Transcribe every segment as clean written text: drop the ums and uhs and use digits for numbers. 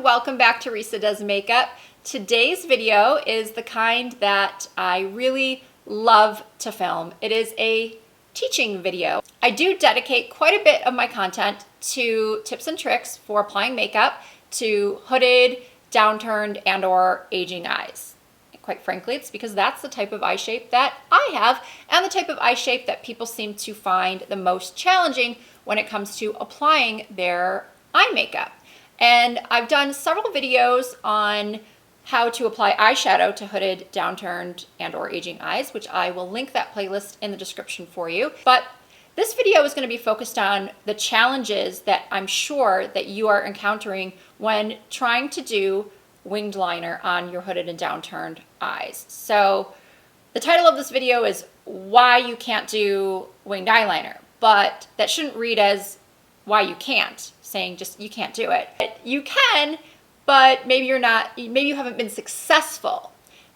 welcome back to Risa Does Makeup. Today's video is the kind that I really love to film. It is a teaching video. I do dedicate quite a bit of my content to tips and tricks for applying makeup to hooded, downturned, and or aging eyes. And quite frankly, it's because that's the type of eye shape that I have and the type of eye shape that people seem to find the most challenging when it comes to applying their eye makeup. And I've done several videos on how to apply eyeshadow to hooded, downturned, and or aging eyes, which I will link that playlist in the description for you. But this video is going to be focused on the challenges that I'm sure that you are encountering when trying to do winged liner on your hooded and downturned eyes. So the title of this video is why you can't do winged eyeliner, but that shouldn't read as why you can't, saying just you can't do it. You can, but maybe you're not, maybe you haven't been successful.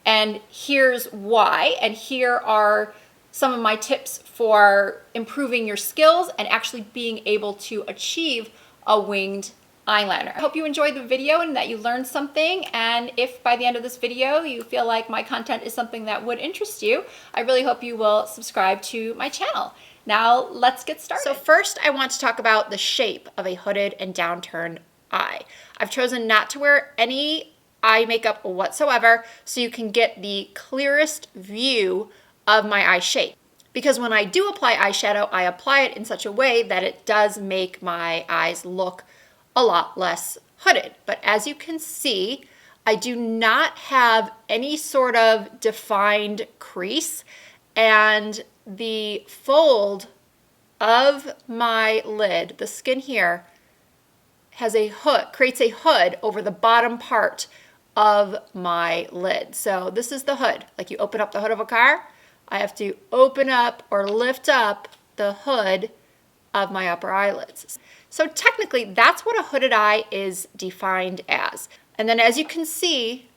And here's why, and here are some of my tips for improving your skills and actually being able to achieve a winged eyeliner. I hope you enjoyed the video and that you learned something, and if by the end of this video you feel like my content is something that would interest you, I really hope you will subscribe to my channel. Now let's get started. So first I want to talk about the shape of a hooded and downturned eye. I've chosen not to wear any eye makeup whatsoever so you can get the clearest view of my eye shape. Because when I do apply eyeshadow, I apply it in such a way that it does make my eyes look a lot less hooded. But as you can see, I do not have any sort of defined crease, and the fold of my lid, the skin here, has a hood, creates a hood over the bottom part of my lid. So this is the hood. Like you open up the hood of a car, I have to open up or lift up the hood of my upper eyelids. So technically that's what a hooded eye is defined as. And then as you can see,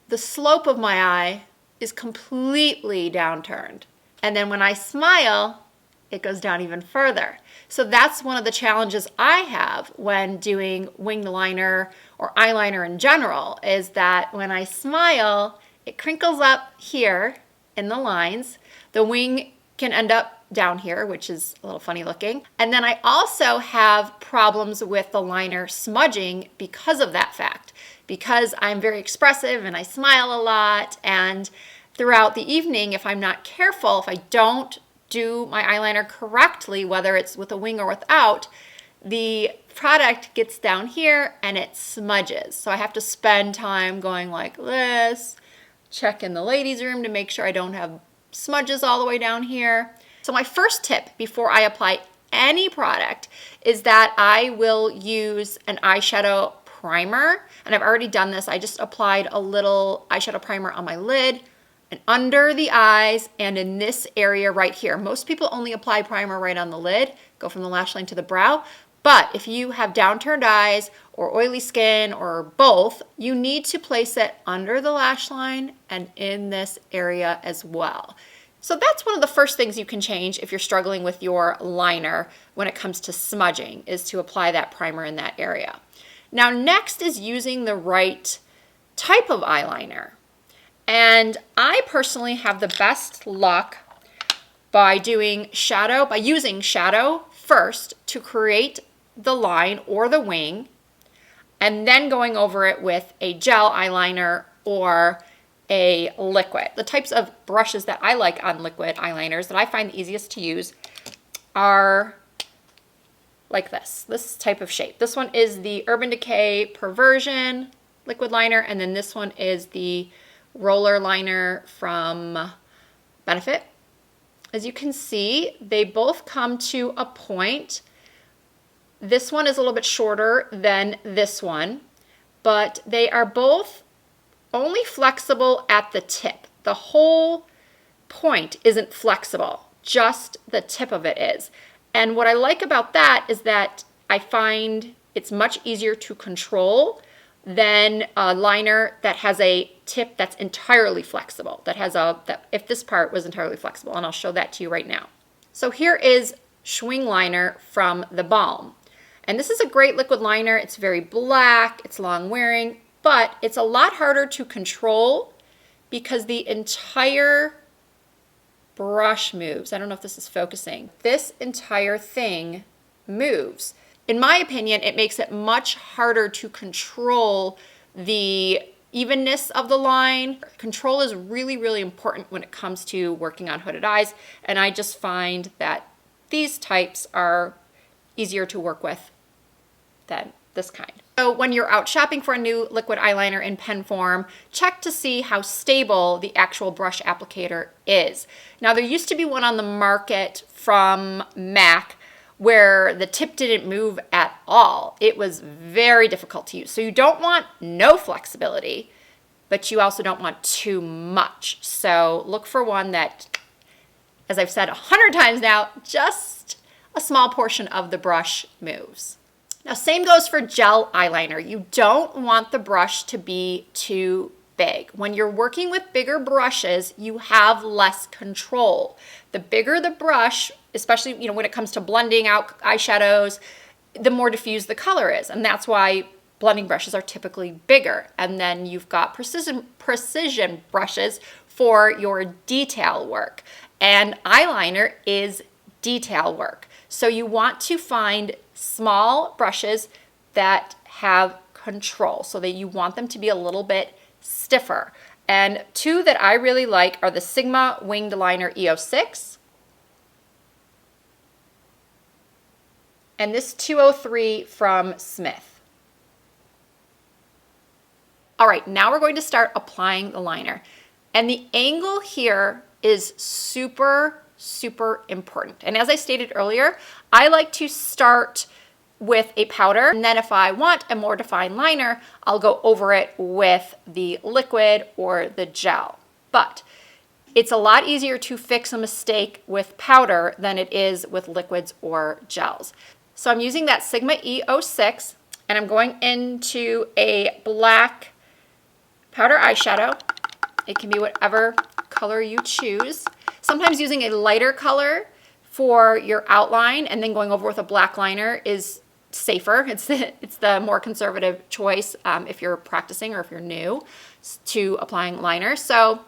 the slope of my eye is completely downturned. And then when I smile, it goes down even further. So that's one of the challenges I have when doing winged liner or eyeliner in general, is that when I smile, it crinkles up here in the lines. The wing can end up down here, which is a little funny looking. And then I also have problems with the liner smudging because of that fact, because I'm very expressive and I smile a lot, and throughout the evening, if I'm not careful, if I don't do my eyeliner correctly, whether it's with a wing or without, the product gets down here and it smudges. So I have to spend time going like this, check in the ladies' room to make sure I don't have smudges all the way down here. So my first tip before I apply any product is that I will use an eyeshadow primer. And I've already done this. I just applied a little eyeshadow primer on my lid and under the eyes and in this area right here. Most people only apply primer right on the lid, go from the lash line to the brow. But if you have downturned eyes or oily skin or both, you need to place it under the lash line and in this area as well. So that's one of the first things you can change if you're struggling with your liner when it comes to smudging, is to apply that primer in that area. Now next is using the right type of eyeliner. And I personally have the best luck by using shadow first to create the line or the wing, and then going over it with a gel eyeliner or a liquid. The types of brushes that I like on liquid eyeliners that I find the easiest to use are like this type of shape. This one is the Urban Decay Perversion liquid liner, and then this one is the roller liner from Benefit. As you can see, they both come to a point. This one is a little bit shorter than this one, but they are both only flexible at the tip. The whole point isn't flexible, just the tip of it is. And what I like about that is that I find it's much easier to control than a liner that has a tip that's entirely flexible, if this part was entirely flexible, and I'll show that to you right now. So here is Schwing liner from the Balm. And this is a great liquid liner. It's very black, it's long wearing, but it's a lot harder to control because the entire brush moves. I don't know if this is focusing. This entire thing moves. In my opinion, it makes it much harder to control the evenness of the line. Control is really, really important when it comes to working on hooded eyes, and I just find that these types are easier to work with than this kind. So when you're out shopping for a new liquid eyeliner in pen form, check to see how stable the actual brush applicator is. Now, there used to be one on the market from MAC where the tip didn't move at all. It was very difficult to use. So you don't want no flexibility, but you also don't want too much. So look for one that, as I've said 100 times now, just a small portion of the brush moves. Now, same goes for gel eyeliner. You don't want the brush to be too big. When you're working with bigger brushes, you have less control. The bigger the brush, especially when it comes to blending out eyeshadows, the more diffused the color is. And that's why blending brushes are typically bigger. And then you've got precision brushes for your detail work. And eyeliner is detail work. So you want to find small brushes that have control, so that you want them to be a little bit stiffer. And two that I really like are the Sigma Winged Liner E06 and this 203 from Smith. All right, now we're going to start applying the liner. And the angle here is super important. And as I stated earlier, I like to start with a powder, and then if I want a more defined liner, I'll go over it with the liquid or the gel. But it's a lot easier to fix a mistake with powder than it is with liquids or gels. So I'm using that Sigma E06, and I'm going into a black powder eyeshadow. It can be whatever color you choose. Sometimes using a lighter color for your outline and then going over with a black liner is safer. It's the more conservative choice if you're practicing or if you're new to applying liner. So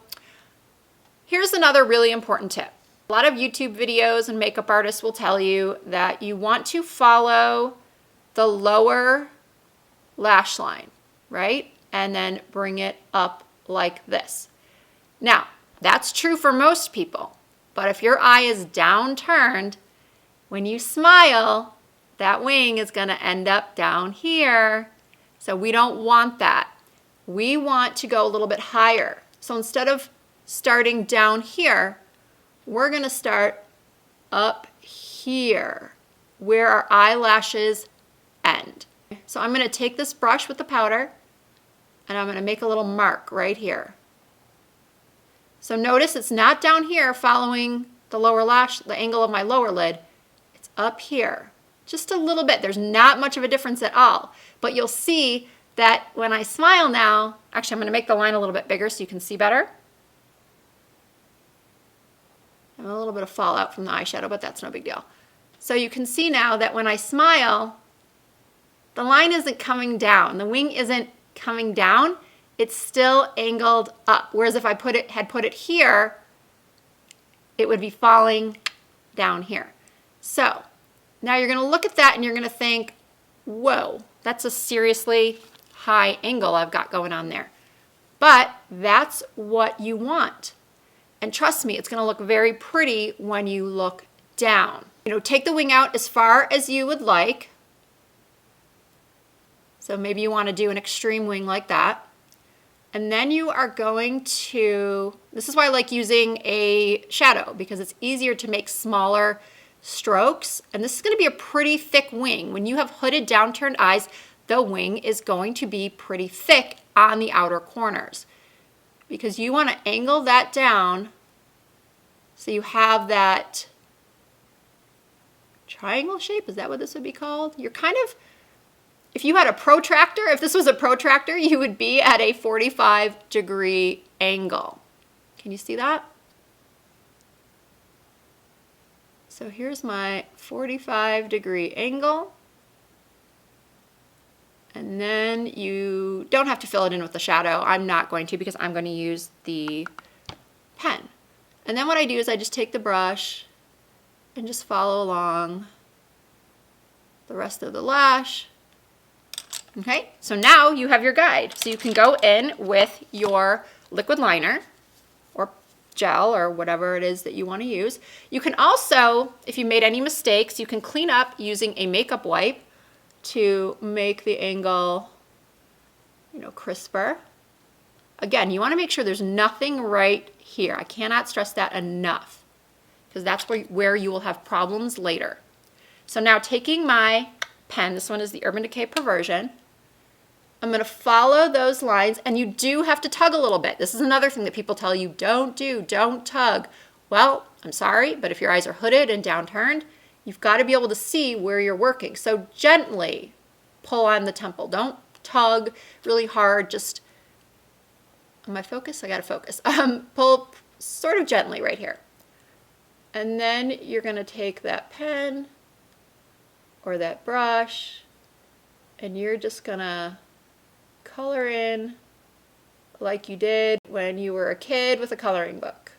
here's another really important tip. A lot of YouTube videos and makeup artists will tell you that you want to follow the lower lash line, right? And then bring it up like this. Now, that's true for most people, but if your eye is downturned, when you smile, that wing is going to end up down here. So we don't want that. We want to go a little bit higher. So instead of starting down here, we're going to start up here where our eyelashes end. So I'm going to take this brush with the powder and I'm going to make a little mark right here. So notice it's not down here following the lower lash, the angle of my lower lid. It's up here, just a little bit. There's not much of a difference at all. But you'll see that when I smile now, actually I'm going to make the line a little bit bigger so you can see better. I have a little bit of fallout from the eyeshadow, but that's no big deal. So you can see now that when I smile, the line isn't coming down. The wing isn't coming down. It's still angled up. Whereas if I had put it here, it would be falling down here. So now you're going to look at that and you're going to think, whoa, that's a seriously high angle I've got going on there. But that's what you want. And trust me, it's going to look very pretty when you look down. Take the wing out as far as you would like. So maybe you want to do an extreme wing like that. And then you are going to, this is why I like using a shadow, because it's easier to make smaller strokes. And this is going to be a pretty thick wing. When you have hooded downturned eyes, the wing is going to be pretty thick on the outer corners, because you want to angle that down so you have that triangle shape. Is that what this would be called? You're kind of, if you had a protractor, if this was a protractor, you would be at a 45-degree angle. Can you see that? So here's my 45-degree angle. And then you don't have to fill it in with the shadow. I'm not going to because I'm going to use the pen. And then what I do is I just take the brush and just follow along the rest of the lash. Okay, so now you have your guide. So you can go in with your liquid liner or gel or whatever it is that you want to use. You can also, if you made any mistakes, you can clean up using a makeup wipe to make the angle, you know, crisper. Again, you want to make sure there's nothing right here. I cannot stress that enough because that's where you will have problems later. So now taking my pen, this one is the Urban Decay Perversion, I'm going to follow those lines, and you do have to tug a little bit. This is another thing that people tell you, don't tug. Well, I'm sorry, but if your eyes are hooded and downturned, you've got to be able to see where you're working. So gently pull on the temple. Don't tug really hard. Just, am I focused? I got to focus. Pull sort of gently right here. And then you're going to take that pen or that brush, and you're just going to color in like you did when you were a kid with a coloring book.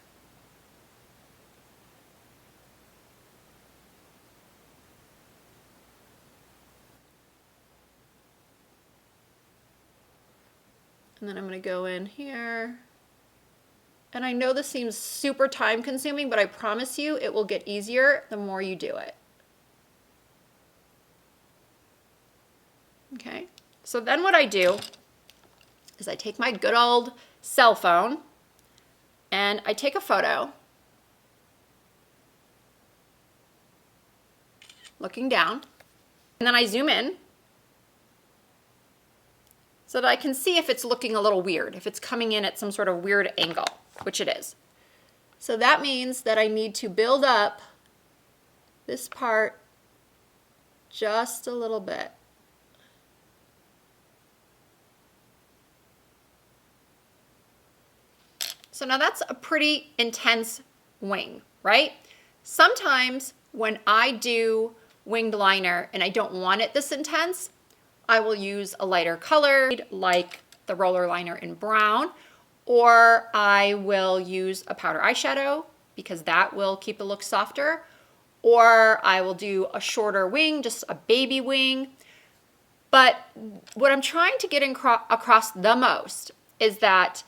And then I'm going to go in here. And I know this seems super time consuming, but I promise you it will get easier the more you do it. Okay, so then what I do is I take my good old cell phone and I take a photo looking down, and then I zoom in so that I can see if it's looking a little weird, if it's coming in at some sort of weird angle, which it is. So that means that I need to build up this part just a little bit. So now that's a pretty intense wing, right? Sometimes when I do winged liner and I don't want it this intense, I will use a lighter color like the roller liner in brown, or I will use a powder eyeshadow because that will keep the look softer, or I will do a shorter wing, just a baby wing. But what I'm trying to get across the most is that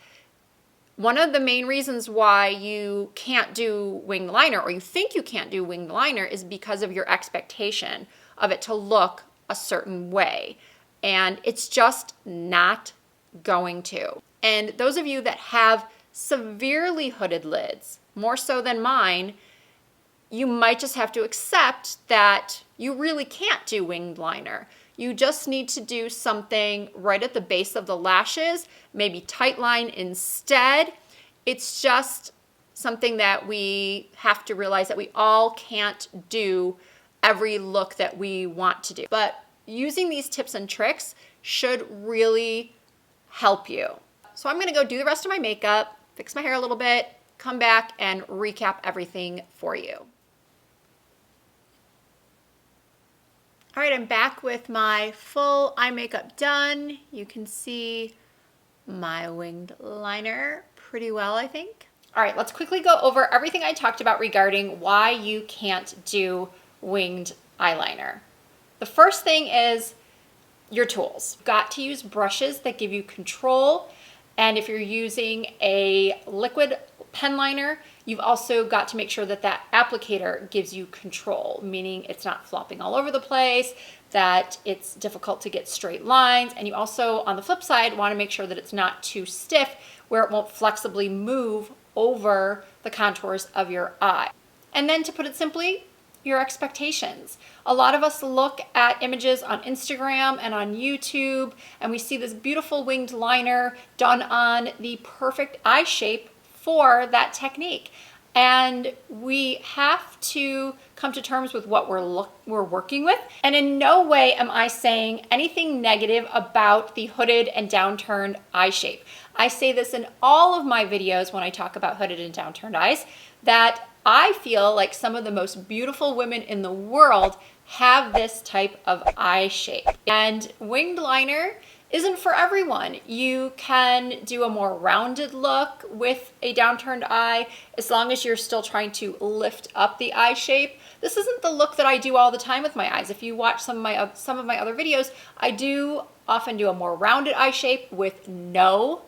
one of the main reasons why you can't do winged liner, or you think you can't do winged liner, is because of your expectation of it to look a certain way. And it's just not going to. And those of you that have severely hooded lids, more so than mine, you might just have to accept that you really can't do winged liner. You just need to do something right at the base of the lashes, maybe tight line instead. It's just something that we have to realize that we all can't do every look that we want to do. But using these tips and tricks should really help you. So I'm gonna go do the rest of my makeup, fix my hair a little bit, come back and recap everything for you. All right, I'm back with my full eye makeup done. You can see my winged liner pretty well, I think. All right, let's quickly go over everything I talked about regarding why you can't do winged eyeliner. The first thing is your tools. You've got to use brushes that give you control. And if you're using a liquid pen liner, you've also got to make sure that that applicator gives you control, meaning it's not flopping all over the place, that it's difficult to get straight lines. And you also, on the flip side, want to make sure that it's not too stiff where it won't flexibly move over the contours of your eye. And then to put it simply, your expectations. A lot of us look at images on Instagram and on YouTube, and we see this beautiful winged liner done on the perfect eye shape for that technique. And we have to come to terms with what we're working with. And in no way am I saying anything negative about the hooded and downturned eye shape. I say this in all of my videos when I talk about hooded and downturned eyes, that I feel like some of the most beautiful women in the world have this type of eye shape. And winged liner isn't for everyone. You can do a more rounded look with a downturned eye as long as you're still trying to lift up the eye shape. This isn't the look that I do all the time with my eyes. If you watch some of my other videos, I do often do a more rounded eye shape with no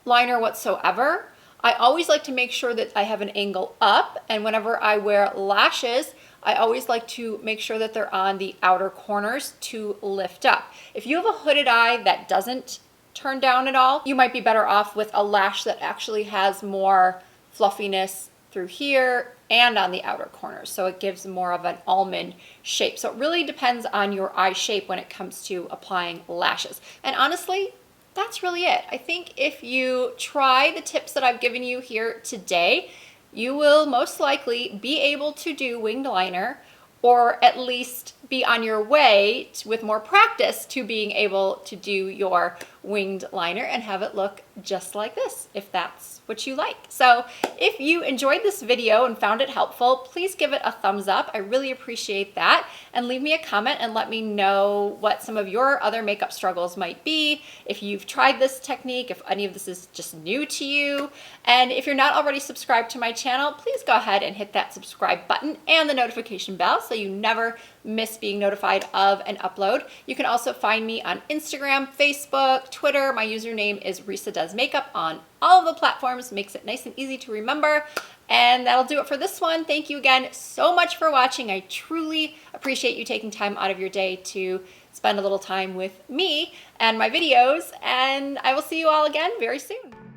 liner whatsoever. I always like to make sure that I have an angle up, and whenever I wear lashes, I always like to make sure that they're on the outer corners to lift up. If you have a hooded eye that doesn't turn down at all, you might be better off with a lash that actually has more fluffiness through here and on the outer corners. So it gives more of an almond shape. So it really depends on your eye shape when it comes to applying lashes. And honestly, that's really it. I think if you try the tips that I've given you here today, you will most likely be able to do winged liner, or at least be on your way with more practice to being able to do your winged liner and have it look just like this, if that's what you like. So if you enjoyed this video and found it helpful, please give it a thumbs up. I really appreciate that. And leave me a comment and let me know what some of your other makeup struggles might be, if you've tried this technique, if any of this is just new to you. And if you're not already subscribed to my channel, please go ahead and hit that subscribe button and the notification bell so you never miss being notified of an upload. You can also find me on Instagram, Facebook, Twitter. My username is Risa Does Makeup on all of the platforms. Makes it nice and easy to remember. And that'll do it for this one. Thank you again so much for watching. I truly appreciate you taking time out of your day to spend a little time with me and my videos. And I will see you all again very soon.